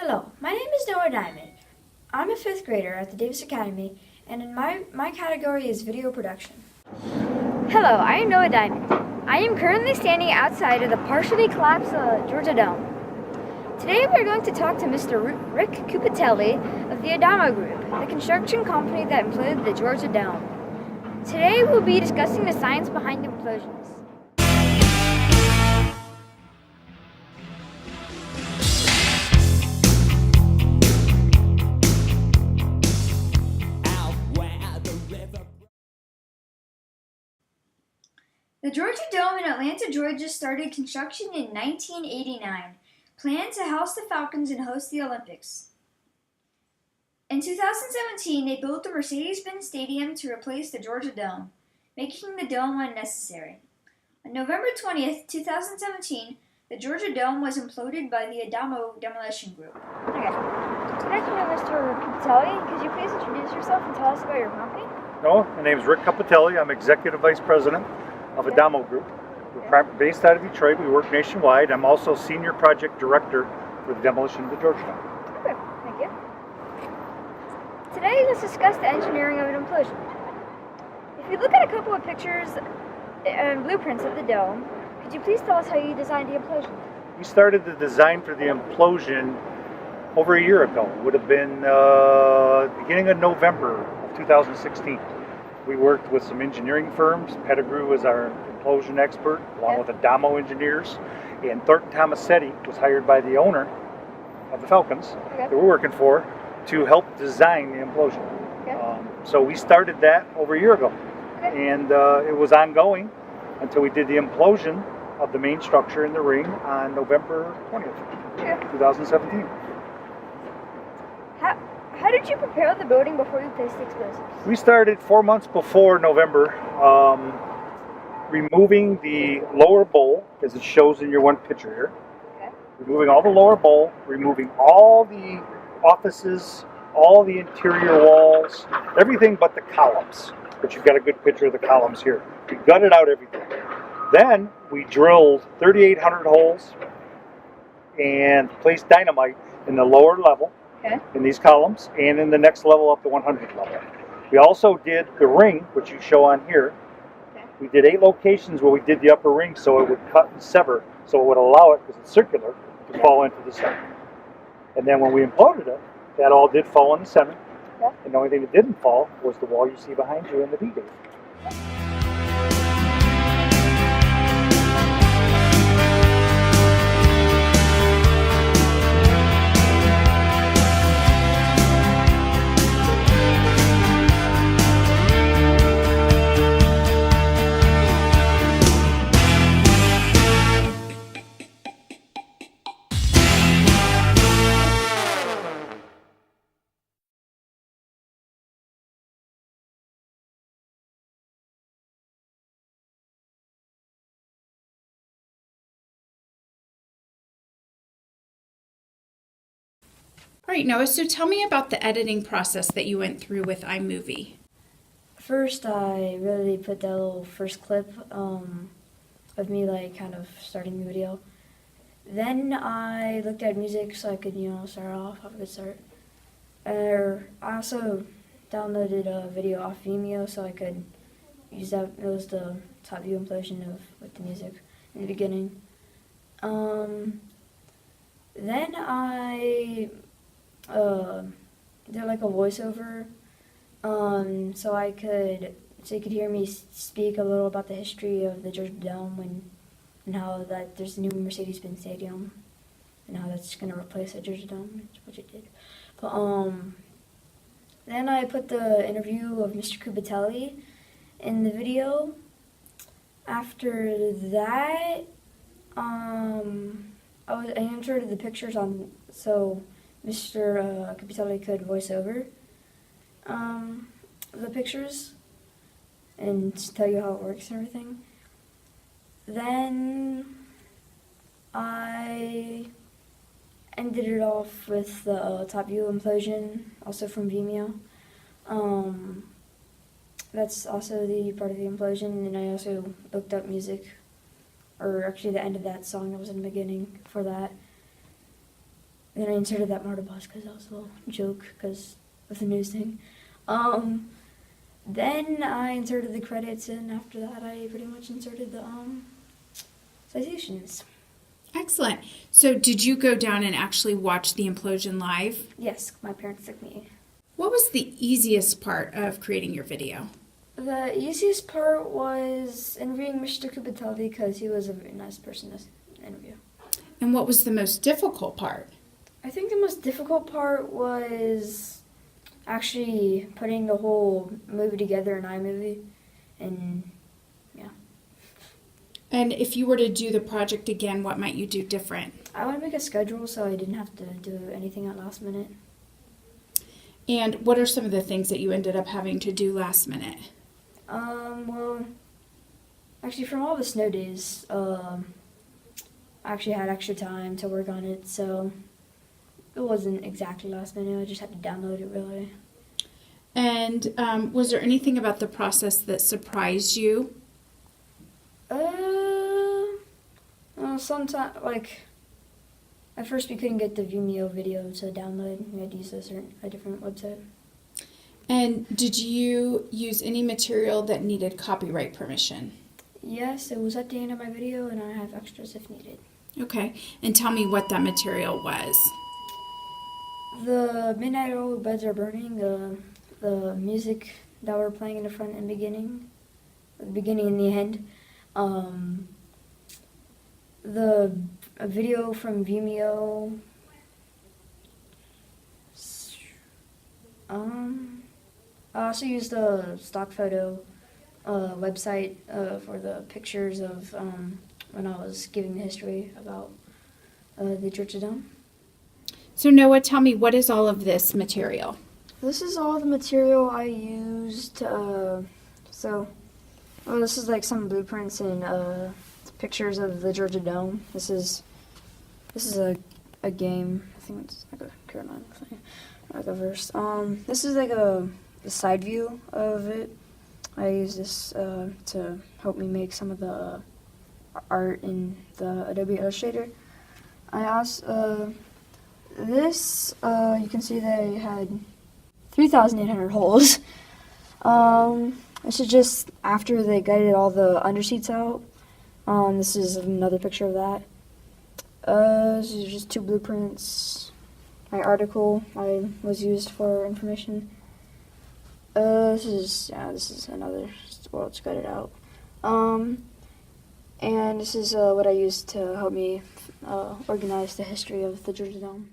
Hello, my name is Noah Diamond. I'm a fifth grader at the Davis Academy, and in my category is video production. Hello, I am Noah Diamond. I am currently standing outside of the partially collapsed Georgia Dome. Today we're going to talk to Mr. Rick Cupitelli of the Adamo Group, the construction company that imploded the Georgia Dome. Today we'll be discussing the science behind implosions. The Georgia Dome in Atlanta, Georgia started construction in 1989, planned to house the Falcons and host the Olympics. In 2017, they built the Mercedes-Benz Stadium to replace the Georgia Dome, making the dome unnecessary. On November 20th, 2017, the Georgia Dome was imploded by the Adamo Demolition Group. Okay. Good afternoon, Mr. Cupitelli. Could you please introduce yourself and tell us about your company? No, my name is Rick Cupitelli. I'm Executive Vice President of Adamo Group. We're based out of Detroit. We work nationwide. I'm also Senior Project Director for the demolition of the Georgia Dome. Okay, thank you. Today, let's discuss the engineering of an implosion. If you look at a couple of pictures and blueprints of the dome, could you please tell us how you designed the implosion? We started the design for the implosion over a year ago. It would have been beginning of November of 2016. We worked with some engineering firms. Pettigrew is our implosion expert, along with Adamo engineers. And Thornton Tomasetti was hired by the owner of the Falcons that we're working for to help design the implosion. So we started that over a year ago. And it was ongoing until we did the implosion of the main structure in the ring on November 20th, 2017. How did you prepare the building before you placed the explosives? We started 4 months before November, removing the lower bowl, as it shows in your one picture here. Removing all the lower bowl, removing all the offices, all the interior walls, everything but the columns. But you've got a good picture of the columns here. We gutted out everything. Then we drilled 3,800 holes and placed dynamite in the lower level. In these columns, and in the next level up to 100 level. We also did the ring, which you show on here. We did 8 locations where we did the upper ring so it would cut and sever, so it would allow it, because it's circular, to fall into the center. And then when we imploded it, that all did fall in the center. And the only thing that didn't fall was the wall you see behind you in the V-Day. All right, Noah, so tell me about the editing process that you went through with iMovie. First, I really put that little first clip of me kind of starting the video. Then I looked at music so I could, start off, have a good start. I also downloaded a video off Vimeo so I could use that. It was the top view implosion with the music in the beginning. Then I did a voiceover, so you could hear me speak a little about the history of the Georgia Dome and how that there's a new Mercedes-Benz Stadium and how that's going to replace the Georgia Dome, which it did. But then I put the interview of Mr. Cupitelli in the video. After that, I inserted the pictures on so Mr. Cupitelli could voice over the pictures and tell you how it works and everything. Then I ended it off with the top view implosion, also from Vimeo. That's also the part of the implosion, and I also looked up music, or actually the end of that song that was in the beginning for that. then I inserted that martyr boss because that was a little joke because with the news thing. Then I inserted the credits, and after that I pretty much inserted the citations. Excellent. So did you go down and actually watch the implosion live? Yes, my parents took me. What was the easiest part of creating your video? The easiest part was interviewing Mr. Kubatelli because he was a very nice person to interview. And what was the most difficult part? I think the most difficult part was actually putting the whole movie together in iMovie, and yeah. And if you were to do the project again, what might you do different? I want to make a schedule so I didn't have to do anything at last minute. And what are some of the things that you ended up having to do last minute? Well, actually from all the snow days, I actually had extra time to work on it, so it wasn't exactly last minute. I just had to download it really. And was there anything about the process that surprised you? Well, sometimes, like, at first we couldn't get the Vimeo video to download. We had to use a different website. And did you use any material that needed copyright permission? Yes, it was at the end of my video, and I have extras if needed. Okay. And tell me what that material was. The Midnight Oil Beds Are Burning, the music that we're playing in the front and beginning and the end. The video from Vimeo. I also used the stock photo website for the pictures of when I was giving the history about the Church of Dome. So Noah, tell me, what is all of this material? This is all the material I used. This is like some blueprints and pictures of the Georgia Dome. This is a game. I think it's like a Carolina thing, like a verse. This is like the side view of it. I use this to help me make some of the art in the Adobe Illustrator. I also you can see that it had 3,800 holes. This is just after they gutted all the underseats out. This is another picture of that. This is just two blueprints. My article I was used for information. This is another. Well, it's gutted out. And this is what I used to help me organize the history of the Georgia Dome.